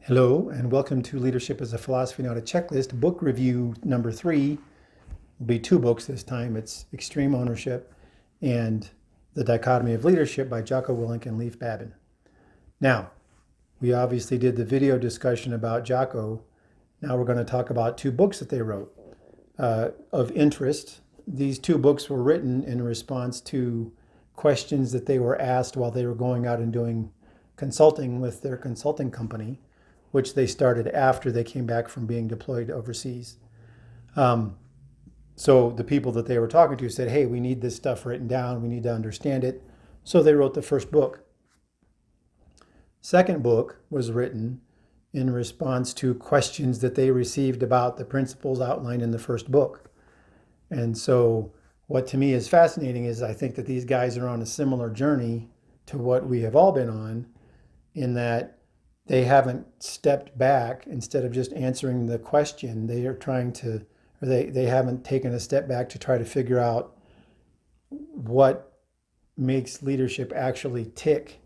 Hello, and welcome to Leadership as a Philosophy, Not a Checklist. Book review number 3 will be 2 books this time. It's Extreme Ownership and The Dichotomy of Leadership by Jocko Willink and Leif Babin. Now, we obviously did the video discussion about Jocko. Now we're going to talk about 2 books that they wrote of interest. These 2 books were written in response to questions that they were asked while they were going out and doing consulting with their consulting company, which they started after they came back from being deployed overseas. So the people that they were talking to said, hey, we need this stuff written down. We need to understand it. So they wrote the first book. Second book was written in response to questions that they received about the principles outlined in the first book. And so what to me is fascinating is I think that these guys are on a similar journey to what we have all been on, in that they haven't stepped back. Instead of just answering the question, they are trying to, or they haven't taken a step back to try to figure out what makes leadership actually tick.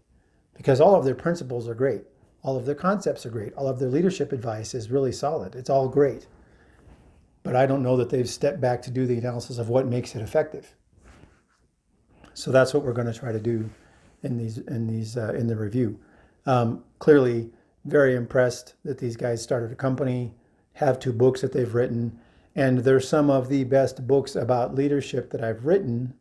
Because all of their principles are great. All of their concepts are great. All of their leadership advice is really solid. It's all great. But I don't know that they've stepped back to do the analysis of what makes it effective. So that's what we're going to try to do in the review. Clearly very impressed that these guys started a company, have 2 books that they've written, and they're some of the best books about leadership that I've read,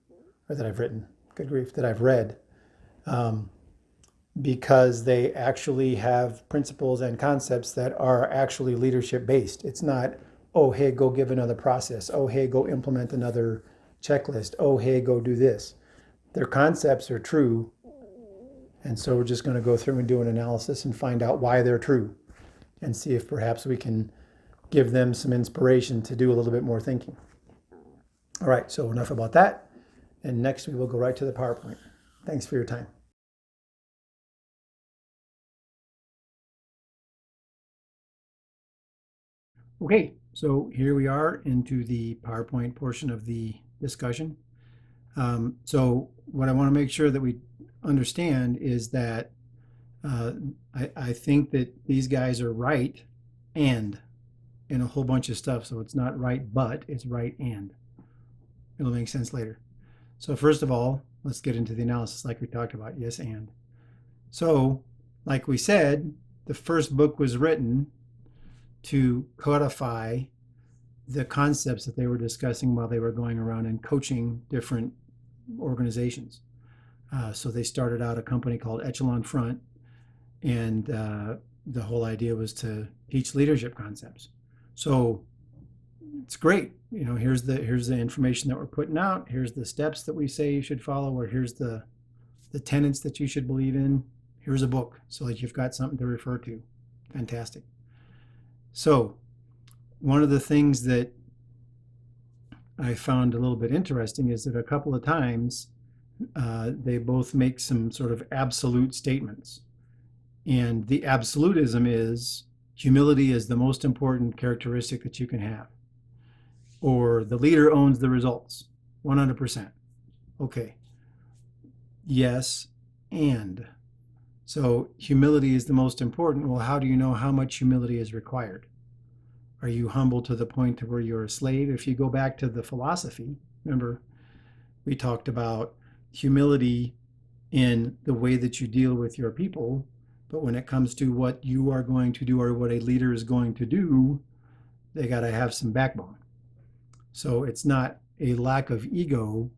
because they actually have principles and concepts that are actually leadership based. It's not, oh, hey, go give another process. Oh, hey, go implement another checklist. Oh, hey, go do this. Their concepts are true. And so we're just going to go through and do an analysis and find out why they're true and see if perhaps we can give them some inspiration to do a little bit more thinking. All right, so enough about that. And next we will go right to the PowerPoint. Thanks for your time. Okay, so here we are into the PowerPoint portion of the discussion. So what I want to make sure that we understand is that I think that these guys are right and in a whole bunch of stuff. So it's not right but, it's right and. It'll make sense later. So first of all, let's get into the analysis like we talked about. Yes, and. So like we said, the first book was written to codify the concepts that they were discussing while they were going around and coaching different organizations. So they started out a company called Echelon Front, and the whole idea was to teach leadership concepts. So it's great. You know, here's the information that we're putting out. Here's the steps that we say you should follow, or here's the tenets that you should believe in. Here's a book so that you've got something to refer to. Fantastic. So one of the things that I found a little bit interesting is that a couple of times they both make some sort of absolute statements. And the absolutism is humility is the most important characteristic that you can have. Or the leader owns the results, 100%. Okay. Yes, and. So humility is the most important. Well, how do you know how much humility is required? Are you humble to the point to where you're a slave? If you go back to the philosophy, remember, we talked about humility in the way that you deal with your people, but when it comes to what you are going to do or what a leader is going to do, they got to have some backbone. So it's not a lack of ego,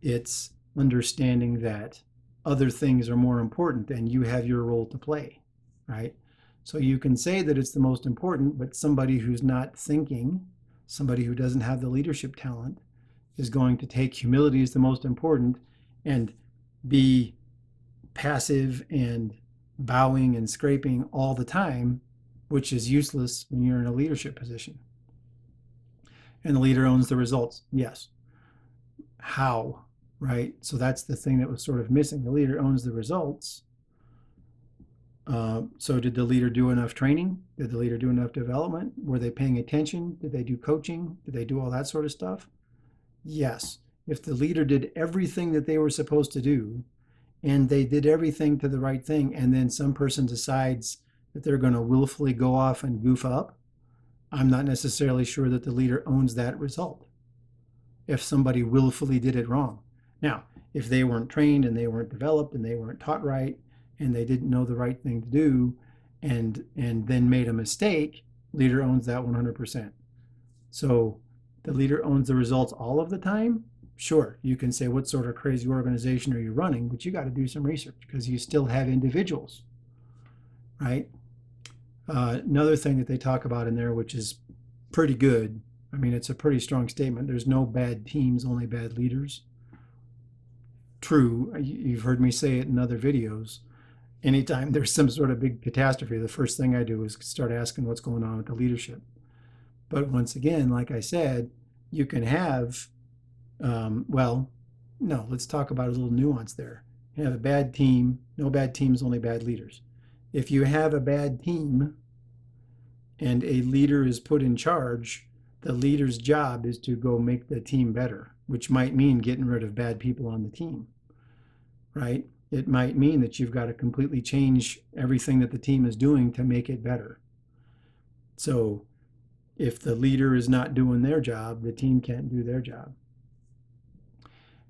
it's understanding that other things are more important and you have your role to play, right? So you can say that it's the most important, but somebody who's not thinking, somebody who doesn't have the leadership talent, is going to take humility as the most important and be passive and bowing and scraping all the time, which is useless when you're in a leadership position. And the leader owns the results. Yes. How? Right? So that's the thing that was sort of missing. The leader owns the results. So did the leader do enough training? Did the leader do enough development? Were they paying attention? Did they do coaching? Did they do all that sort of stuff? Yes. If the leader did everything that they were supposed to do, and they did everything to the right thing, and then some person decides that they're going to willfully go off and goof up, I'm not necessarily sure that the leader owns that result if somebody willfully did it wrong. Now, if they weren't trained and they weren't developed and they weren't taught right and they didn't know the right thing to do and then made a mistake, leader owns that 100%. So the leader owns the results all of the time. Sure, you can say, what sort of crazy organization are you running? But you got to do some research because you still have individuals, right? Another thing that they talk about in there, which is pretty good. I mean, it's a pretty strong statement. There's no bad teams, only bad leaders. True, you've heard me say it in other videos. Anytime there's some sort of big catastrophe, the first thing I do is start asking what's going on with the leadership. But once again, like I said, you can have, well, no, let's talk about a little nuance there. You have a bad team, no bad teams, only bad leaders. If you have a bad team and a leader is put in charge, the leader's job is to go make the team better, which might mean getting rid of bad people on the team, right? It might mean that you've got to completely change everything that the team is doing to make it better. So if the leader is not doing their job, the team can't do their job.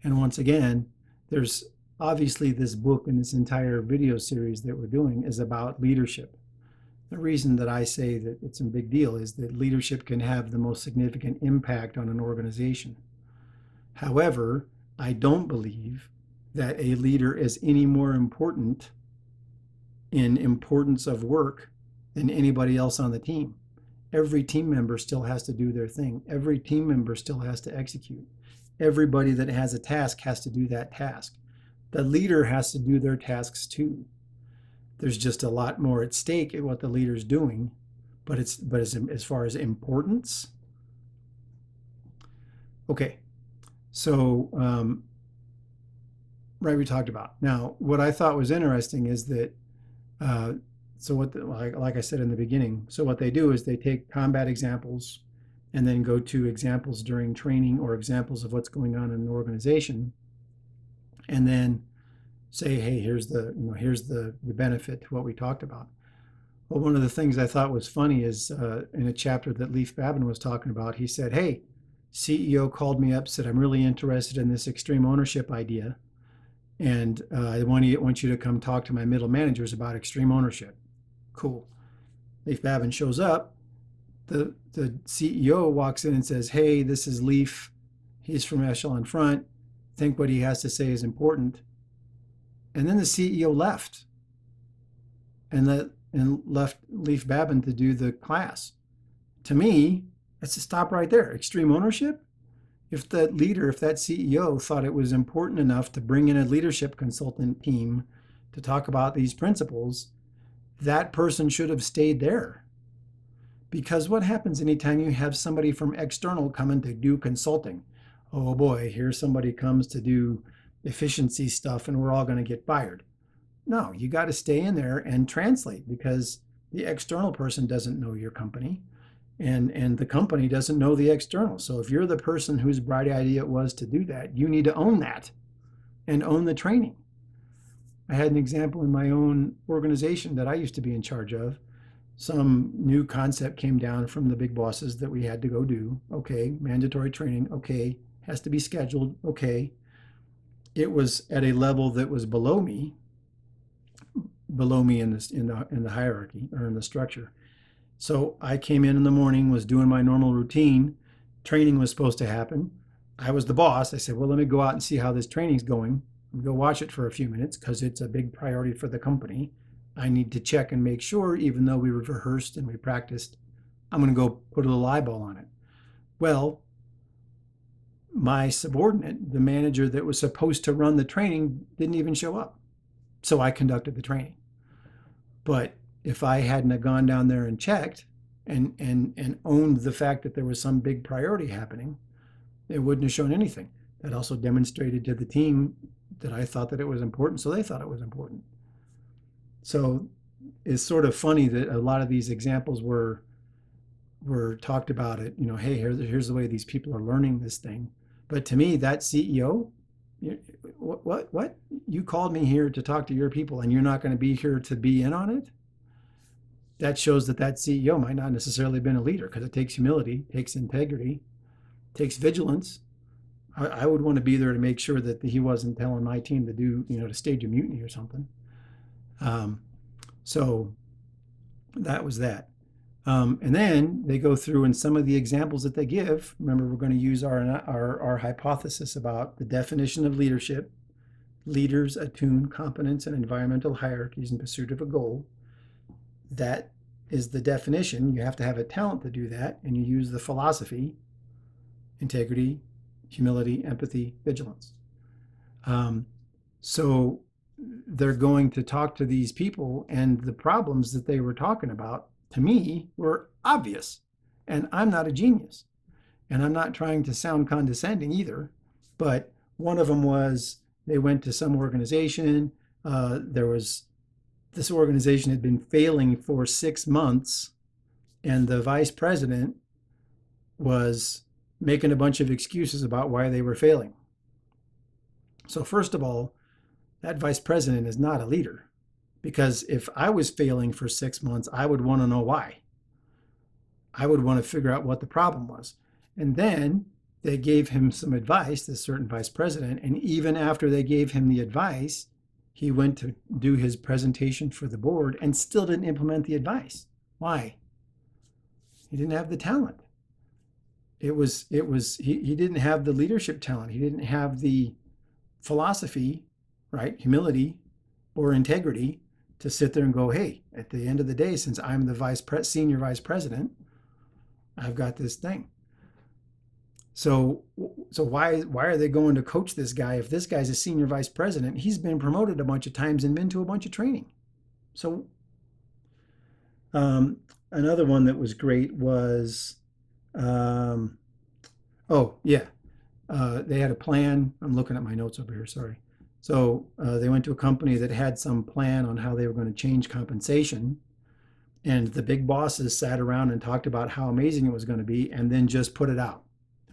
And once again, there's obviously this book and this entire video series that we're doing is about leadership. The reason that I say that it's a big deal is that leadership can have the most significant impact on an organization. However, I don't believe that a leader is any more important in importance of work than anybody else on the team. Every team member still has to do their thing. Every team member still has to execute. Everybody that has a task has to do that task. The leader has to do their tasks too. There's just a lot more at stake at what the leader's doing, but as far as importance, okay. So right, we talked about. Now, what I thought was interesting is that so what like I said in the beginning, so what they do is they take combat examples and then go to examples during training or examples of what's going on in an organization, and then say, hey, here's the benefit to what we talked about. Well, one of the things I thought was funny is in a chapter that Leif Babin was talking about, he said, hey, CEO called me up, said, I'm really interested in this extreme ownership idea, and I want you to come talk to my middle managers about extreme ownership. Cool. Leif Babin shows up. The CEO walks in and says, hey, this is Leif. He's from Echelon Front. Think what he has to say is important. And then the CEO left and left Leif Babin to do the class. To me, that's a stop right there. Extreme ownership? If that leader, if that CEO thought it was important enough to bring in a leadership consultant team to talk about these principles, that person should have stayed there. Because what happens anytime you have somebody from external coming to do consulting? Oh boy, here somebody comes to do efficiency stuff and we're all going to get fired. No, you got to stay in there and translate, because the external person doesn't know your company and the company doesn't know the external. So if you're the person whose bright idea it was to do that, you need to own that and own the training. I had an example in my own organization that I used to be in charge of. Some new concept came down from the big bosses that we had to go do. Okay, mandatory training. Okay, has to be scheduled. Okay. It was at a level that was below me in the hierarchy or in the structure. So I came in the morning, was doing my normal routine. Training was supposed to happen. I was the boss. I said, well, let me go out and see how this training's going. Go watch it for a few minutes because it's a big priority for the company. I need to check and make sure, even though we rehearsed and we practiced, I'm going to go put a little eyeball on it. Well, my subordinate, the manager that was supposed to run the training, didn't even show up. So I conducted the training. But if I hadn't have gone down there and checked and owned the fact that there was some big priority happening, it wouldn't have shown anything. That also demonstrated to the team that I thought that it was important, so they thought it was important. So it's sort of funny that a lot of these examples were talked about it, hey, here's the way these people are learning this thing. But to me, that CEO, what? You called me here to talk to your people and you're not going to be here to be in on it? that shows that that CEO might not necessarily have been a leader, because it takes humility, takes integrity, takes vigilance. I would want to be there to make sure that he wasn't telling my team to do, to stage a mutiny or something. So that was that. And then they go through, and some of the examples that they give, remember, we're going to use our hypothesis about the definition of leadership. Leaders attune competence and environmental hierarchies in pursuit of a goal. That is the definition. You have to have a talent to do that, and you use the philosophy: integrity, humility, empathy, vigilance. So they're going to talk to these people, and the problems that they were talking about, to me, were obvious. And I'm not a genius, and I'm not trying to sound condescending either, but one of them was, they went to some organization. This organization had been failing for 6 months, and the vice president was making a bunch of excuses about why they were failing. So first of all, that vice president is not a leader, because if I was failing for 6 months, I would want to know why. I would want to figure out what the problem was. And then they gave him some advice, this certain vice president, and even after they gave him the advice, he went to do his presentation for the board and still didn't implement the advice. Why? He didn't have the talent. He didn't have the leadership talent. He didn't have the philosophy, right, humility or integrity to sit there and go, hey, at the end of the day, since I'm the senior vice president, I've got this thing. So why are they going to coach this guy if this guy's a senior vice president? He's been promoted a bunch of times and been to a bunch of training. So another one that was great was, they had a plan. I'm looking at my notes over here, sorry. So they went to a company that had some plan on how they were going to change compensation. And the big bosses sat around and talked about how amazing it was going to be, and then just put it out.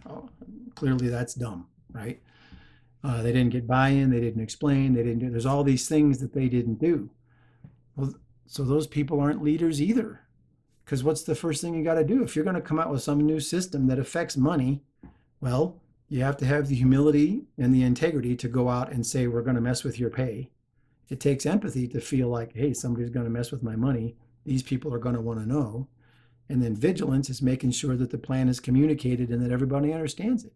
Oh, clearly that's dumb, right? They didn't get buy-in, they didn't explain, there's all these things that they didn't do. Well, so those people aren't leaders either. Because what's the first thing you got to do? If you're going to come out with some new system that affects money, well, you have to have the humility and the integrity to go out and say, we're going to mess with your pay. It takes empathy to feel like, hey, somebody's going to mess with my money. These people are going to want to know. And then vigilance is making sure that the plan is communicated and that everybody understands it.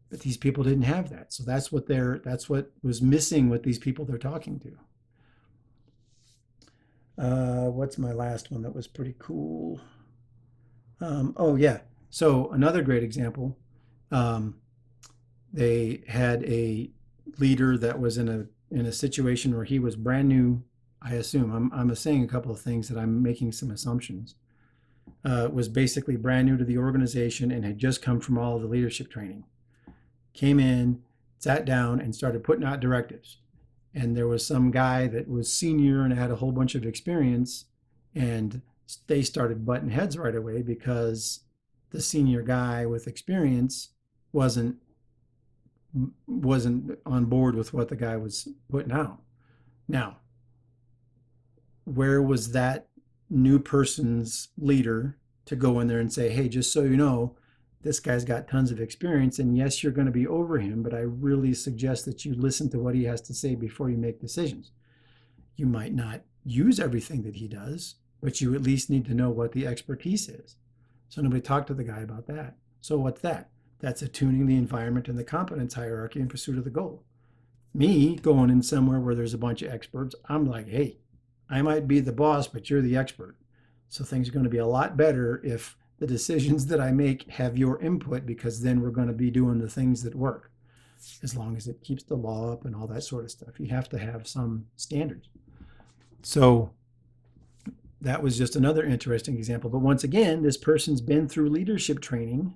But these people didn't have that. So that's what was missing with these people they're talking to. What's my last one that was pretty cool? So another great example. They had a leader that was in a situation where he was brand new. I assume I'm saying a couple of things that I'm making some assumptions. Was basically brand new to the organization and had just come from all of the leadership training. Came in, sat down, and started putting out directives. And there was some guy that was senior and had a whole bunch of experience, and they started butting heads right away because the senior guy with experience wasn't on board with what the guy was putting out. Now, where was that new person's leader to go in there and say, hey, just so you know, this guy's got tons of experience, and yes, you're going to be over him, but I really suggest that you listen to what he has to say before you make decisions. You might not use everything that he does, but you at least need to know what the expertise is. So nobody talked to the guy about that. So what's that? That's attuning the environment and the competence hierarchy in pursuit of the goal. Me going in somewhere where there's a bunch of experts, I'm like, hey, I might be the boss, but you're the expert. So things are going to be a lot better if the decisions that I make have your input, because then we're going to be doing the things that work, as long as it keeps the law up and all that sort of stuff. You have to have some standards. So that was just another interesting example. But once again, this person's been through leadership training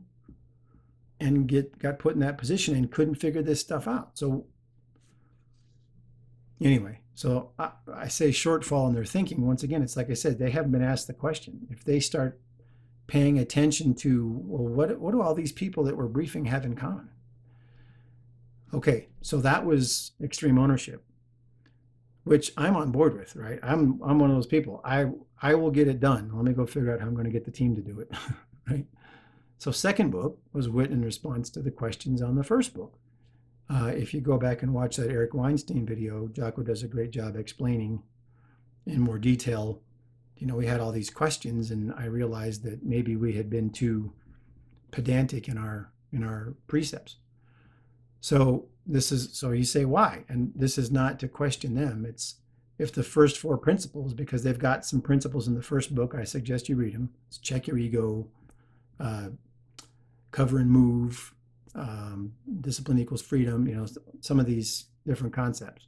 and got put in that position and couldn't figure this stuff out. So anyway, so I say shortfall in their thinking. Once again, it's like I said, they haven't been asked the question. If they start paying attention to, well, what do all these people that we're briefing have in common? Okay, so that was extreme ownership. which I'm on board with, right? I'm one of those people. I will get it done. Let me go figure out how I'm going to get the team to do it, right? So second book was written in response to the questions on the first book. If you go back and watch that Eric Weinstein video, Jocko does a great job explaining in more detail. We had all these questions, and I realized that maybe we had been too pedantic in our precepts. So you say why? And this is not to question them. It's if the first four principles, because they've got some principles in the first book, I suggest you read them. It's check your ego, cover and move, discipline equals freedom, some of these different concepts.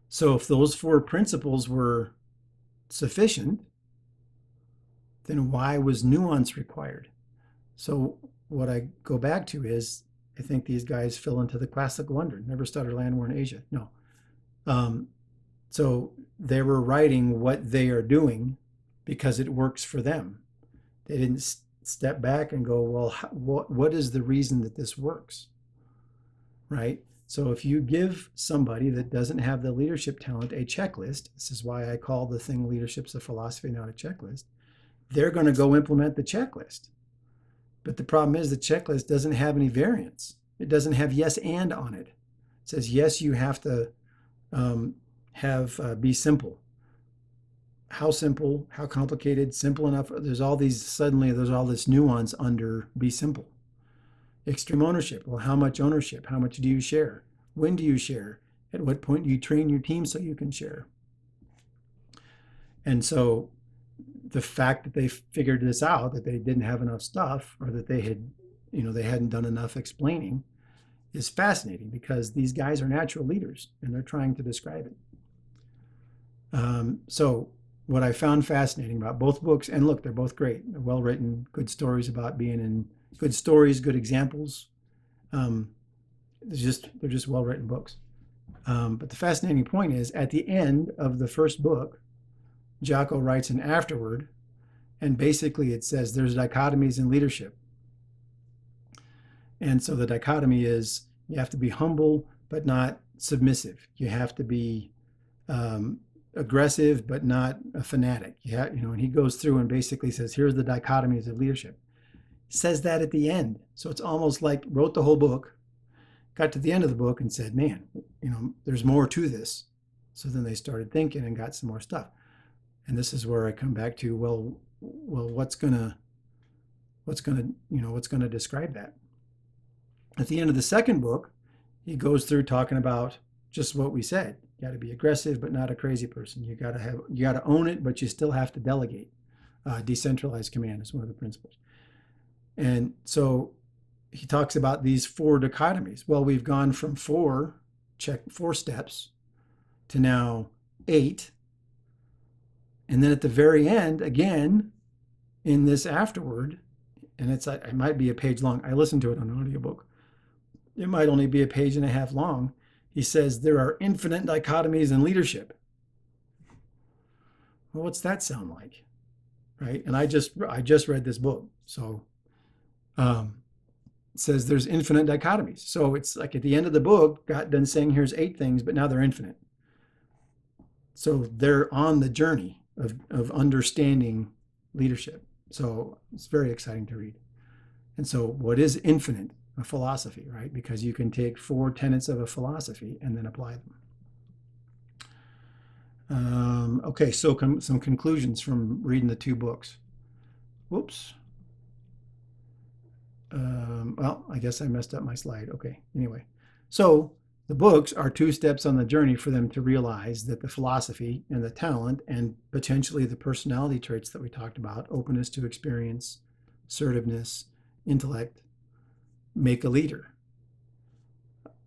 So if those four principles were sufficient, then why was nuance required? So what I go back to is, I think these guys fill into the classic wonder, never stutter land war in Asia. No. So they were writing what they are doing because it works for them. They didn't step back and go, well, what is the reason that this works, right? So if you give somebody that doesn't have the leadership talent a checklist, this is why I call the thing leadership's a philosophy, not a checklist, they're going to go implement the checklist. But the problem is the checklist doesn't have any variance. It doesn't have yes and on it. It says, yes, you have to be simple. How simple, how complicated, simple enough. There's all this nuance under be simple. Extreme ownership. Well, how much ownership? How much do you share? When do you share? At what point do you train your team so you can share? And so the fact that they figured this out, that they didn't have enough stuff, or that they hadn't done enough explaining, is fascinating, because these guys are natural leaders and they're trying to describe it. So what I found fascinating about both books, and look, they're both great. They're well written, good stories about being in, good stories, good examples. They're just well written books. But the fascinating point is, at the end of the first book, Jocko writes an afterword, and basically it says there's dichotomies in leadership. And so the dichotomy is, you have to be humble but not submissive. You have to be aggressive but not a fanatic. And he goes through and basically says, here's the dichotomies of leadership. He says that at the end. So it's almost like wrote the whole book, got to the end of the book and said, man, there's more to this. So then they started thinking and got some more stuff. And this is where I come back to, well, what's gonna describe that? At the end of the second book, he goes through talking about just what we said. You got to be aggressive, but not a crazy person. You got to own it, but you still have to delegate. Decentralized command is one of the principles. And so he talks about these four dichotomies. Well, we've gone from four steps to now 8. And then at the very end, again, in this afterword, and it might be a page long. I listened to it on an audiobook. It might only be a page and a half long. He says there are infinite dichotomies in leadership. Well, what's that sound like, right? And I just read this book, so it says there's infinite dichotomies. So it's like at the end of the book, got done saying here's 8 things, but now they're infinite. So they're on the journey of understanding leadership. So it's very exciting to read. And so what is infinite? A philosophy, right? Because you can take 4 tenets of a philosophy and then apply them. Okay, so some conclusions from reading the 2 books. Whoops. Well, I guess I messed up my slide. Okay, anyway. So the books are 2 steps on the journey for them to realize that the philosophy and the talent and potentially the personality traits that we talked about, openness to experience, assertiveness, intellect, make a leader.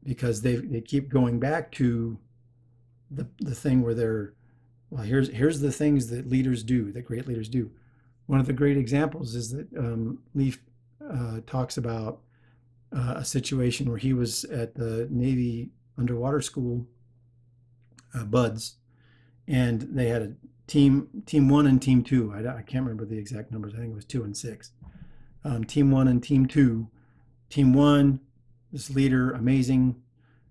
Because they keep going back to the thing where here's the things that leaders do, that great leaders do. One of the great examples is that Leif talks about a situation where he was at the Navy underwater school, BUDS, and they had a team 1 and team 2. I can't remember the exact numbers. I think it was 2 and 6. Team 1 and team 2. Team 1, this leader, amazing,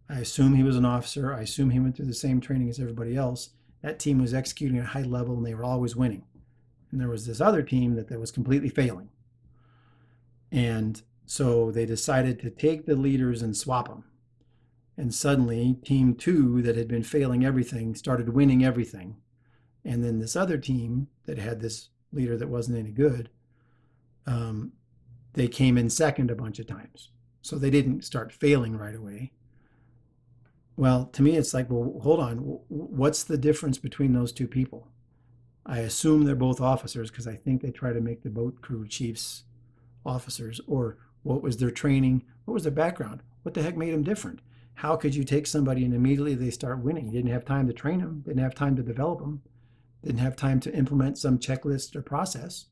I assume he was an officer. I assume he went through the same training as everybody else. That team was executing at a high level and they were always winning. And there was this other team that was completely failing. And so they decided to take the leaders and swap them. And suddenly, team 2 that had been failing everything started winning everything. And then this other team that had this leader that wasn't any good, they came in second a bunch of times. So they didn't start failing right away. Well, to me, it's like, well, hold on. What's the difference between those two people? I assume they're both officers because I think they try to make the boat crew chiefs officers. Or what was their training? What was their background? What the heck made them different? How could you take somebody and immediately they start winning? You didn't have time to train them, didn't have time to develop them, didn't have time to implement some checklist or process.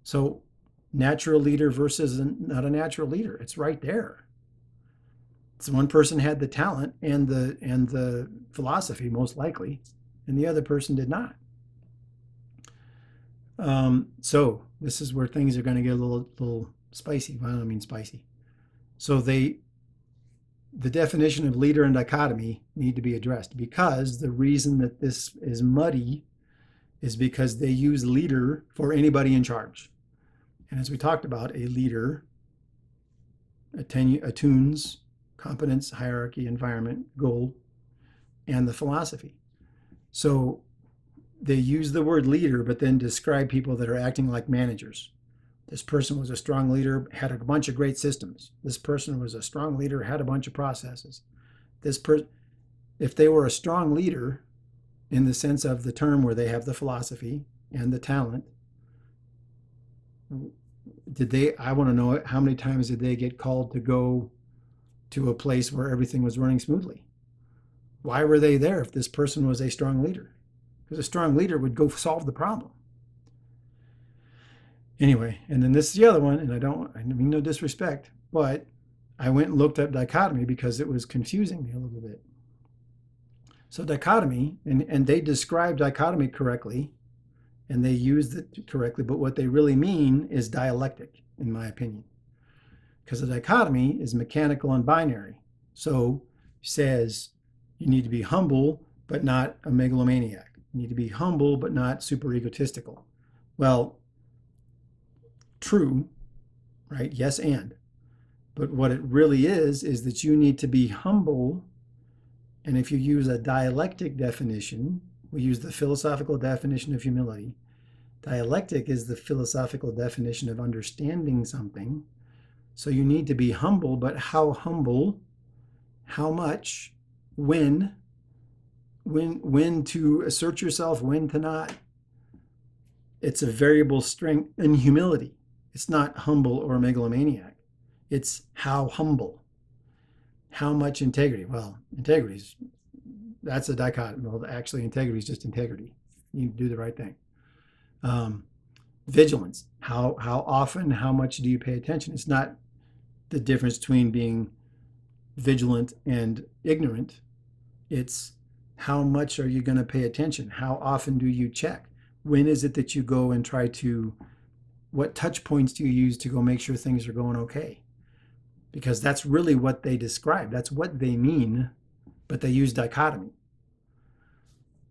So natural leader versus not a natural leader, it's right there. So one person had the talent and the philosophy, most likely, and the other person did not. So this is where things are going to get a little spicy. Well, I don't mean spicy. So the definition of leader and dichotomy need to be addressed, because the reason that this is muddy is because they use leader for anybody in charge. And as we talked about, a leader attunes competence, hierarchy, environment, goal, and the philosophy. So they use the word leader, but then describe people that are acting like managers. This person was a strong leader, had a bunch of great systems. This person was a strong leader, had a bunch of processes. If they were a strong leader in the sense of the term where they have the philosophy and the talent, I want to know how many times did they get called to go to a place where everything was running smoothly? Why were they there if this person was a strong leader? Because a strong leader would go solve the problem. Anyway, and then this is the other one, and I mean no disrespect, but I went and looked up dichotomy because it was confusing me a little bit. So dichotomy, and they describe dichotomy correctly, and they used it correctly, but what they really mean is dialectic, in my opinion. Because a dichotomy is mechanical and binary. So it says you need to be humble, but not a megalomaniac. You need to be humble, but not super egotistical. Well, true, right? Yes, and. But what it really is that you need to be humble. And if you use a dialectic definition, we use the philosophical definition of humility. Dialectic is the philosophical definition of understanding something. So you need to be humble, but how humble, how much, when to assert yourself, when to not. It's a variable strength in humility. It's not humble or megalomaniac. It's how humble, how much integrity. Well, that's a dichotomy. Well, actually, integrity is just integrity. You do the right thing. Vigilance. How often, how much do you pay attention? It's not the difference between being vigilant and ignorant. It's how much are you going to pay attention? How often do you check? When is it that you go and try to, what touch points do you use to go make sure things are going okay? Because that's really what they describe. That's what they mean, but they use dichotomy.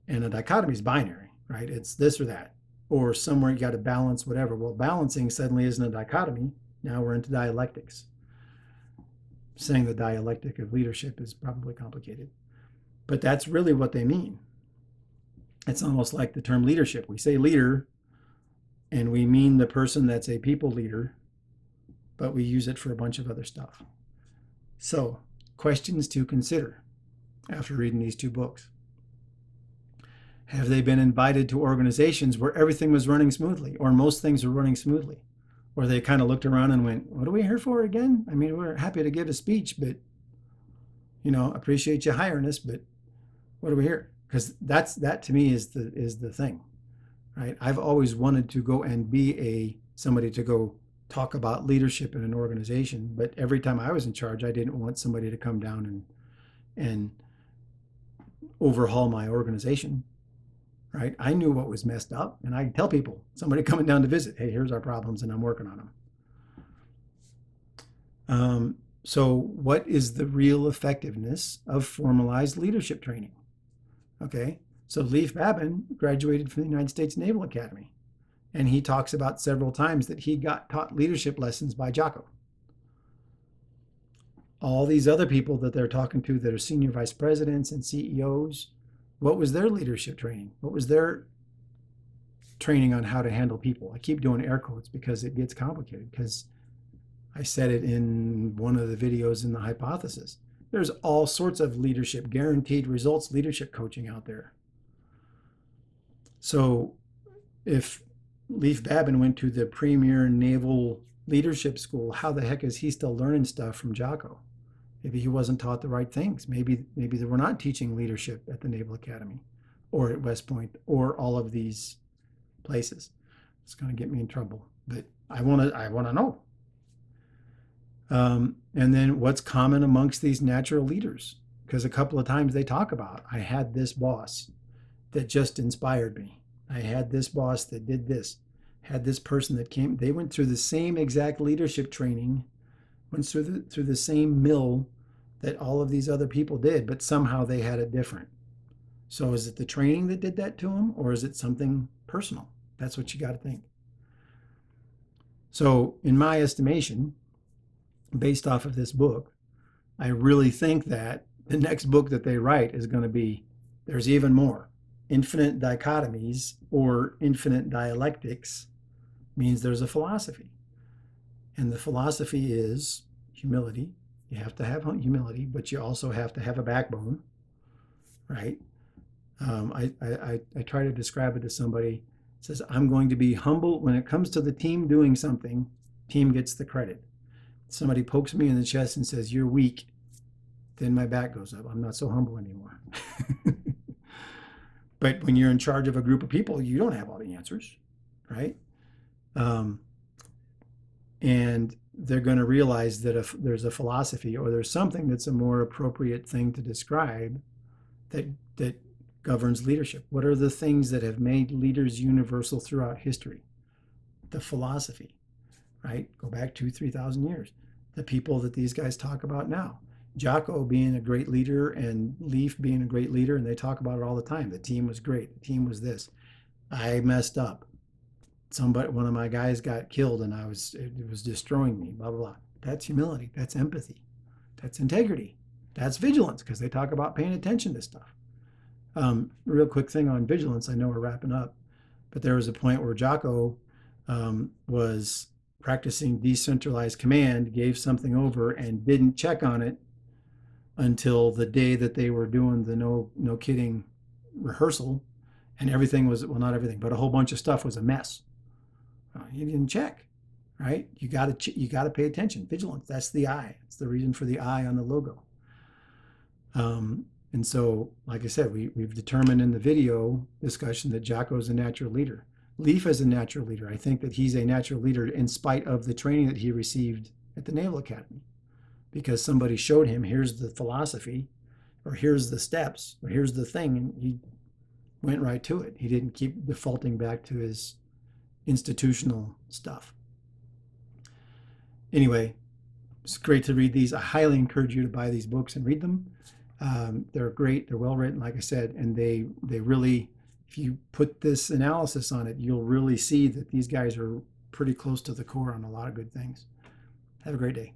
And a dichotomy is binary, right? It's this or that. Or somewhere you got to balance whatever. Well, balancing suddenly isn't a dichotomy. Now we're into dialectics. Saying the dialectic of leadership is probably complicated. But that's really what they mean. It's almost like the term leadership. We say leader, and we mean the person that's a people leader, but we use it for a bunch of other stuff. So, questions to consider after reading these two books. Have they been invited to organizations where everything was running smoothly, or most things were running smoothly? Or they kind of looked around and went, what are we here for again? I mean, we're happy to give a speech, but, appreciate you hiring us, but what are we here? Because that to me is the thing, right? I've always wanted to go and be somebody to go talk about leadership in an organization, but every time I was in charge, I didn't want somebody to come down and overhaul my organization, right? I knew what was messed up, and I tell people, somebody coming down to visit, hey, here's our problems, and I'm working on them. So what is the real effectiveness of formalized leadership training? Okay, so Leif Babin graduated from the United States Naval Academy, and he talks about several times that he got taught leadership lessons by Jocko. All these other people that they're talking to that are senior vice presidents and CEOs, what was their leadership training? What was their training on how to handle people? I keep doing air quotes because it gets complicated, because I said it in one of the videos in the hypothesis. There's all sorts of leadership, guaranteed results leadership coaching out there. So if Leif Babin went to the premier naval leadership school, how the heck is he still learning stuff from Jocko? Maybe he wasn't taught the right things. Maybe they were not teaching leadership at the Naval Academy or at West Point or all of these places. It's going to get me in trouble, but I want to know. And then what's common amongst these natural leaders? Because a couple of times they talk about, I had this boss that just inspired me. I had this boss that did this. Had this person that came. They went through the same exact leadership training, went through the same mill that all of these other people did, but somehow they had it different. So is it the training that did that to them, or is it something personal? That's what you got to think. So in my estimation, based off of this book, I really think that the next book that they write is going to be, there's even more. Infinite dichotomies or infinite dialectics means there's a philosophy. And the philosophy is humility. You have to have humility, but you also have to have a backbone, right? I try to describe it to somebody. It says, I'm going to be humble when it comes to the team doing something. Team gets the credit. Somebody pokes me in the chest and says, you're weak. Then my back goes up. I'm not so humble anymore. But when you're in charge of a group of people, you don't have all the answers, right? And they're going to realize that if there's a philosophy or there's something that's a more appropriate thing to describe that governs leadership. What are the things that have made leaders universal throughout history? The philosophy, right? Go back 2,000-3,000 years. The people that these guys talk about now. Jocko being a great leader and Leif being a great leader, and they talk about it all the time. The team was great. The team was this. I messed up. One of my guys got killed, and it was destroying me. Blah blah blah. That's humility. That's empathy. That's integrity. That's vigilance, because they talk about paying attention to stuff. Real quick thing on vigilance. I know we're wrapping up, but there was a point where Jocko was practicing decentralized command, gave something over, and didn't check on it until the day that they were doing the no kidding rehearsal, and everything was, well, not everything, but a whole bunch of stuff was a mess. You didn't check, right? You got to pay attention. Vigilance. That's the I. It's the reason for the I on the logo. And so, like I said, we've determined in the video discussion that Jocko is a natural leader. Leif is a natural leader. I think that he's a natural leader in spite of the training that he received at the Naval Academy, because somebody showed him, here's the philosophy, or here's the steps, or here's the thing, and he went right to it. He didn't keep defaulting back to his institutional stuff. Anyway, it's great to read these. I highly encourage you to buy these books and read them. They're great. They're well written, like I said, and they really, if you put this analysis on it, you'll really see that these guys are pretty close to the core on a lot of good things. Have a great day.